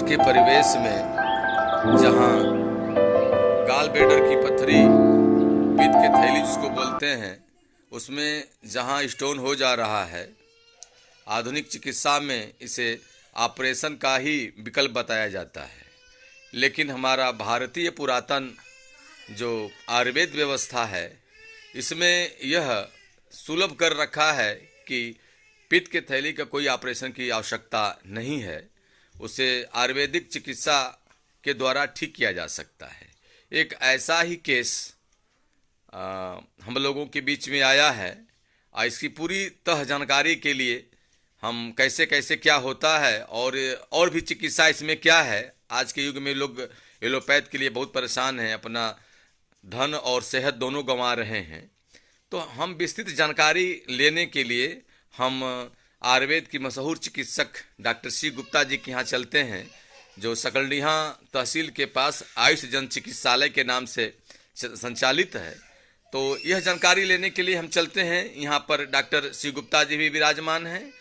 के परिवेश में जहाँ गाल ब्लैडर की पत्थरी, पित्त के थैली जिसको बोलते हैं, उसमें जहाँ स्टोन हो जा रहा है, आधुनिक चिकित्सा में इसे ऑपरेशन का ही विकल्प बताया जाता है। लेकिन हमारा भारतीय पुरातन जो आयुर्वेद व्यवस्था है, इसमें यह सुलभ कर रखा है कि पित्त के थैली का कोई ऑपरेशन की आवश्यकता नहीं है, उसे आयुर्वेदिक चिकित्सा के द्वारा ठीक किया जा सकता है। एक ऐसा ही केस हम लोगों के बीच में आया है और इसकी पूरी तह जानकारी के लिए हम कैसे कैसे क्या होता है और भी चिकित्सा इसमें क्या है। आज के युग में लोग एलोपैथ के लिए बहुत परेशान हैं, अपना धन और सेहत दोनों गंवा रहे हैं। तो हम विस्तृत जानकारी लेने के लिए हम आयुर्वेद की मशहूर चिकित्सक डॉक्टर सी गुप्ता जी के यहाँ चलते हैं, जो सकलडीहा तहसील के पास आयुष जन चिकित्सालय के नाम से संचालित है। तो यह जानकारी लेने के लिए हम चलते हैं। यहाँ पर डॉक्टर सी गुप्ता जी भी विराजमान हैं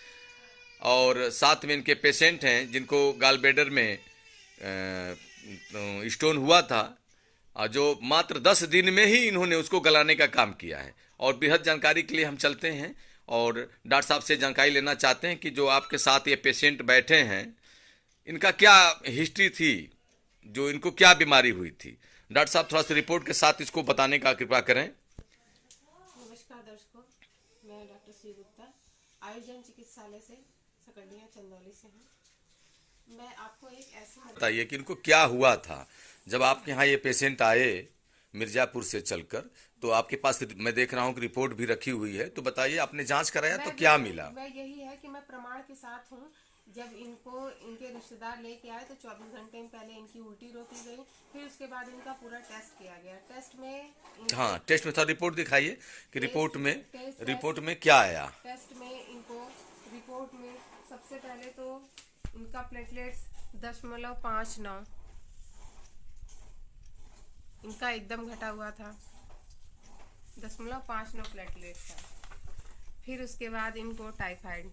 और साथ में इनके पेशेंट हैं जिनको गाल ब्लैडर में स्टोन हुआ था, जो मात्र 10 दिन में ही इन्होंने उसको गलाने का काम किया है। और बेहद जानकारी के लिए हम चलते हैं और डॉक्टर साहब से जानकारी लेना चाहते हैं कि जो आपके साथ ये पेशेंट बैठे हैं, इनका क्या हिस्ट्री थी, जो इनको क्या बीमारी हुई थी। डॉक्टर साहब थोड़ा सा रिपोर्ट के साथ इसको बताने का कृपा करें। नमस्कार दर्शकों, मैं डॉक्टर सी गुप्ता आयुर्जन चिकित्सालय से सकलडीहा चंदौली से हूँ। मैं आपको एक ऐसा बताइए कि इनको क्या हुआ था जब आपके यहाँ ये पेशेंट आए मिर्जापुर से चलकर। तो आपके पास मैं देख रहा हूँ कि रिपोर्ट भी रखी हुई है, तो बताइए आपने जांच कराया तो क्या मिला। मैं यही है कि मैं प्रमाण के साथ हूँ। जब इनको इनके रिश्तेदार लेके आए तो 24 घंटे पहले इनकी उल्टी रोकी गई, फिर उसके बाद इनका पूरा टेस्ट किया गया। टेस्ट में हाँ, टेस्ट में था, रिपोर्ट दिखाइए कि रिपोर्ट में क्या आया। टेस्ट में इनको रिपोर्ट में सबसे पहले तो इनका प्लेटलेट्स 0.59 इनका एकदम घटा हुआ था, 0.59 प्लेटलेट्स था। फिर उसके बाद इनको टाइफाइड,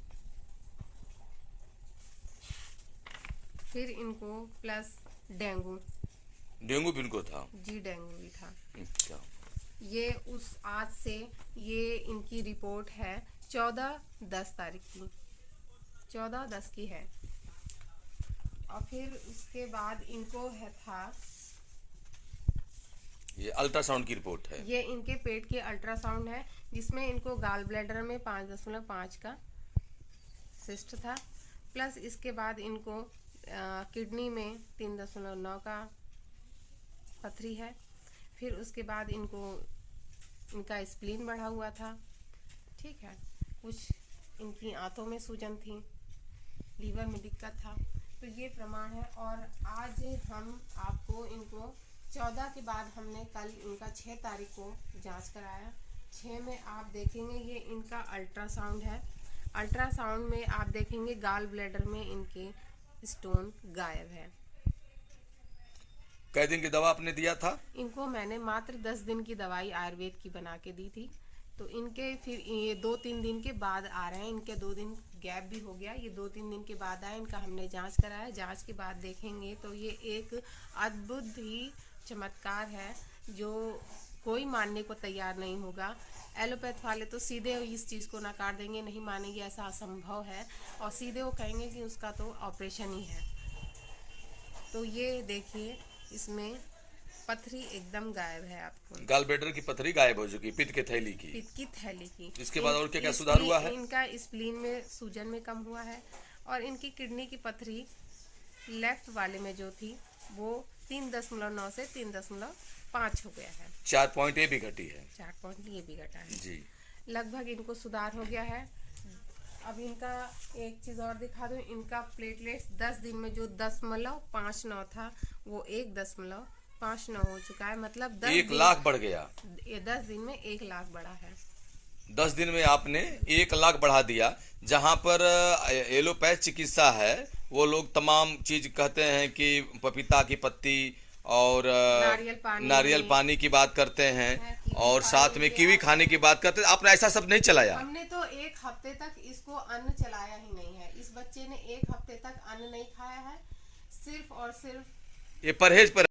फिर इनको प्लस डेंगू भी इनको था जी, डेंगू भी था। अच्छा। ये उस आज से ये इनकी रिपोर्ट है 14/10 तारीख की, 14/10 की है। और फिर उसके बाद इनको है था, ये अल्ट्रासाउंड की रिपोर्ट है। ये इनके पेट के अल्ट्रासाउंड है, जिसमें इनको गाल ब्लैडर में 5.5 का सिस्ट था। प्लस इसके बाद इनको किडनी में 3.9 का पथरी है। फिर उसके बाद इनका स्प्लीन बढ़ा हुआ था, ठीक है। कुछ इनकी आंतों में सूजन थी, लीवर में दिक्कत था। तो ये प्रमाण है। और आज हम आपको इनको 14 के बाद हमने कल इनका 6 तारीख को जांच कराया। 6 में आप देखेंगे ये इनका अल्ट्रासाउंड है। अल्ट्रासाउंड में आप देखेंगे गाल ब्लैडर में इनके स्टोन गायब है। कै दिन की दवा आपने दिया था? इनको मैंने मात्र 10 दिन की दवाई आयुर्वेद की बना के दी थी। तो इनके फिर ये 2-3 दिन के बाद आ रहे हैं, इनके 2 दिन गैप भी हो गया, ये 2-3 दिन के बाद आए। इनका हमने जांच कराया। जांच के बाद देखेंगे तो ये एक अद्भुत ही चमत्कार है, जो कोई मानने को तैयार नहीं होगा। एलोपैथ वाले तो सीधे इस चीज़ को नकार देंगे, नहीं मानेंगे, ऐसा असंभव है। और सीधे वो कहेंगे कि उसका तो ऑपरेशन ही है। तो ये देखिए, इसमें पथरी एकदम गायब है। आपको गाल ब्लैडर की पथरी गायब हो चुकी, पित्त की थैली की। इसके बाद और क्या क्या सुधार हुआ है? इनका स्प्लीन में सूजन में कम हुआ है। और इनकी किडनी की पथरी लेफ्ट वाले में जो थी वो 3.9 से 3.5 हो गया है। 4 पॉइंट ये भी घटी है। 4 पॉइंट ये भी घटा है जी। लगभग इनको सुधार हो गया है। अब इनका एक चीज़ और दिखा दूँ, इनका प्लेटलेट्स 10 दिन में जो 10.59 था वो 1.59 हो चुका है। मतलब 1 लाख बढ़ गया। 10 दिन में 1 लाख बढ़ा है। 10 दिन में आपने 1 लाख बढ़ा दिया। जहां पर एलोपैथ चिकित्सा है, वो लोग तमाम चीज कहते हैं कि पपीता की पत्ती और नारियल पानी की बात करते हैं, और साथ में कीवी खाने की बात करते हैं। आपने ऐसा सब नहीं चलाया? हमने तो 1 हफ्ते तक इसको अन्न चलाया ही नहीं है। इस बच्चे ने 1 हफ्ते तक अन्न नहीं खाया है, सिर्फ और सिर्फ ये परहेज पर